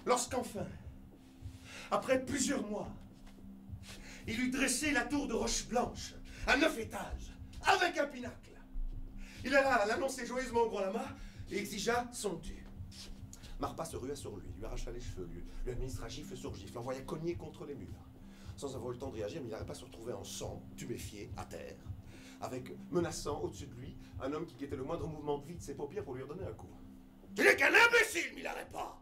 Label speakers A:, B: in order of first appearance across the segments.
A: Lorsqu'enfin, après plusieurs mois, il eut dressé la tour de Roche Blanche, à 9 étages, avec un pinacle. Il alla l'annoncer joyeusement au grand lama et exigea son dû. Marpa se rua sur lui, lui arracha les cheveux, lui administra gifle sur gifle, l'envoya cogner contre les murs. Sans avoir eu le temps de réagir, Milarepa se retrouvait en sang, tuméfié, à terre, avec, menaçant au-dessus de lui, un homme qui guettait le moindre mouvement de vie de ses paupières pour lui redonner un coup. Tu n'es qu'un imbécile, Milarepa!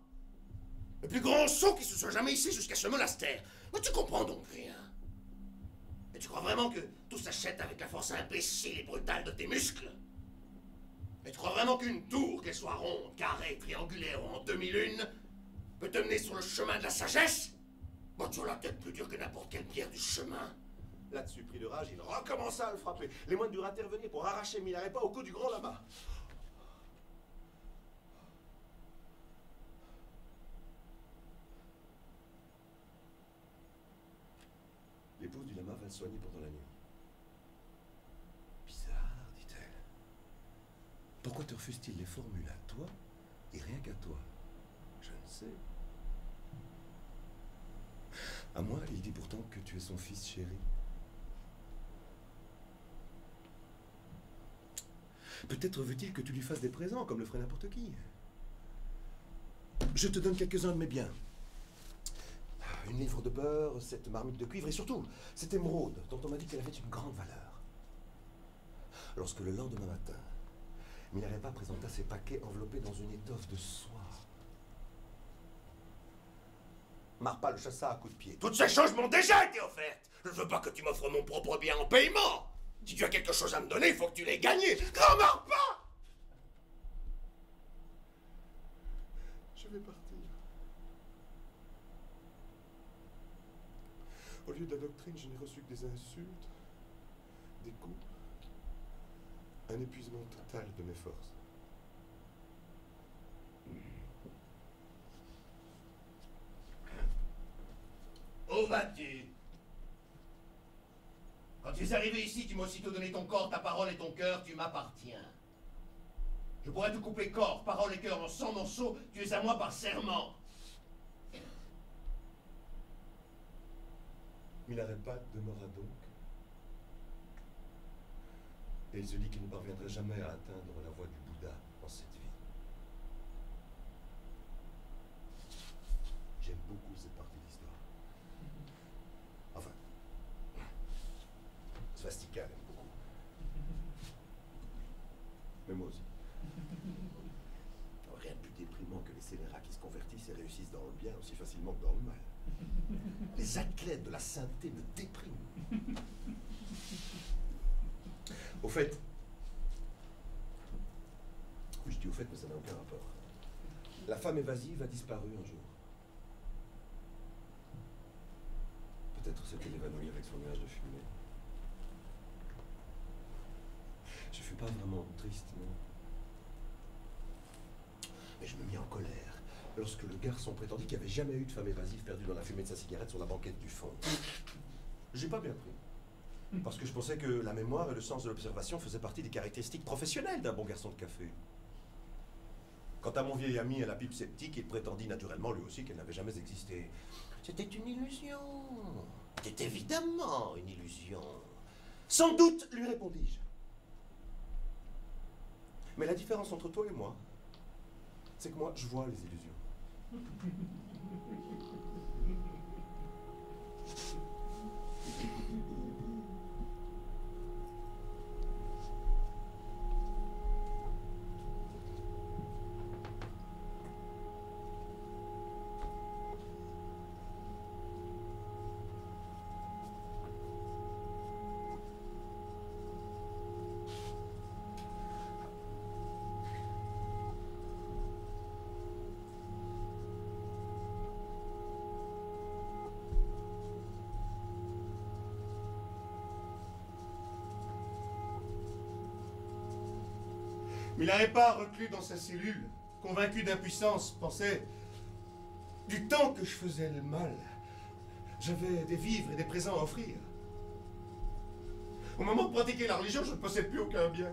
A: Le plus grand sot qui se soit jamais ici jusqu'à ce monastère. Mais tu comprends donc rien. Et tu crois vraiment que tout s'achète avec la force imbécile et brutale de tes muscles? Et tu crois vraiment qu'une tour, qu'elle soit ronde, carrée, triangulaire ou en demi-lune, peut te mener sur le chemin de la sagesse? Bon, tu as la tête plus dure que n'importe quelle pierre du chemin. Là-dessus, pris de rage, il recommença à le frapper. Les moines durent intervenir pour arracher Milarepa au cou du grand lama. L'épouse du lama va le soigner pendant la nuit. Bizarre, dit-elle. Pourquoi te refuse-t-il les formules à toi et rien qu'à toi? Je ne sais. À moi, il dit pourtant que tu es son fils chéri. Peut-être veut-il que tu lui fasses des présents, comme le ferait n'importe qui. Je te donne quelques-uns de mes biens. Une livre de beurre, cette marmite de cuivre et surtout, cette émeraude dont on m'a dit qu'elle avait une grande valeur. Lorsque le lendemain matin, Milarepa présenta ses paquets enveloppés dans une étoffe de soie, Marpa le chassa à coups de pied. Toutes ces choses m'ont déjà été offertes. Je ne veux pas que tu m'offres mon propre bien en paiement. Si tu as quelque chose à me donner, il faut que tu l'aies gagné. Grand Marpa! Je vais partir. Au lieu de la doctrine, je n'ai reçu que des insultes, des coups, un épuisement total de mes forces. Où vas-tu? Quand tu es arrivé ici, tu m'as aussitôt donné ton corps, ta parole et ton cœur, tu m'appartiens. Je pourrais te couper corps, parole et cœur en 100 morceaux, tu es à moi par serment. Milarepa demeura donc, et il se dit qu'il ne parviendrait jamais à atteindre la voie du Bouddha dans cette vie. J'aime beaucoup cette partie de l'histoire. Enfin, Svastika l'aime beaucoup. Mais moi aussi. Rien de plus déprimant que les scélérats qui se convertissent et réussissent dans le bien aussi facilement que dans le mal. Les athlètes de la sainteté me dépriment. Au fait, oui, je dis au fait, mais ça n'a aucun rapport. La femme évasive a disparu un jour. Peut-être s'est-elle évanouie avec son nuage de fumée. Je ne fus pas vraiment triste, non. Mais je me mis en colère lorsque le garçon prétendit qu'il n'y avait jamais eu de femme évasive perdue dans la fumée de sa cigarette sur la banquette du fond. J'ai pas bien pris. Parce que je pensais que la mémoire et le sens de l'observation faisaient partie des caractéristiques professionnelles d'un bon garçon de café. Quant à mon vieil ami à la pipe sceptique, il prétendit naturellement lui aussi qu'elle n'avait jamais existé. C'était une illusion. C'était évidemment une illusion. Sans doute, lui répondis-je. Mais la différence entre toi et moi, c'est que moi, je vois les illusions. Milarepa, reclus dans sa cellule, convaincu d'impuissance, pensait « Du temps que je faisais le mal, j'avais des vivres et des présents à offrir. Au moment de pratiquer la religion, je ne possède plus aucun bien.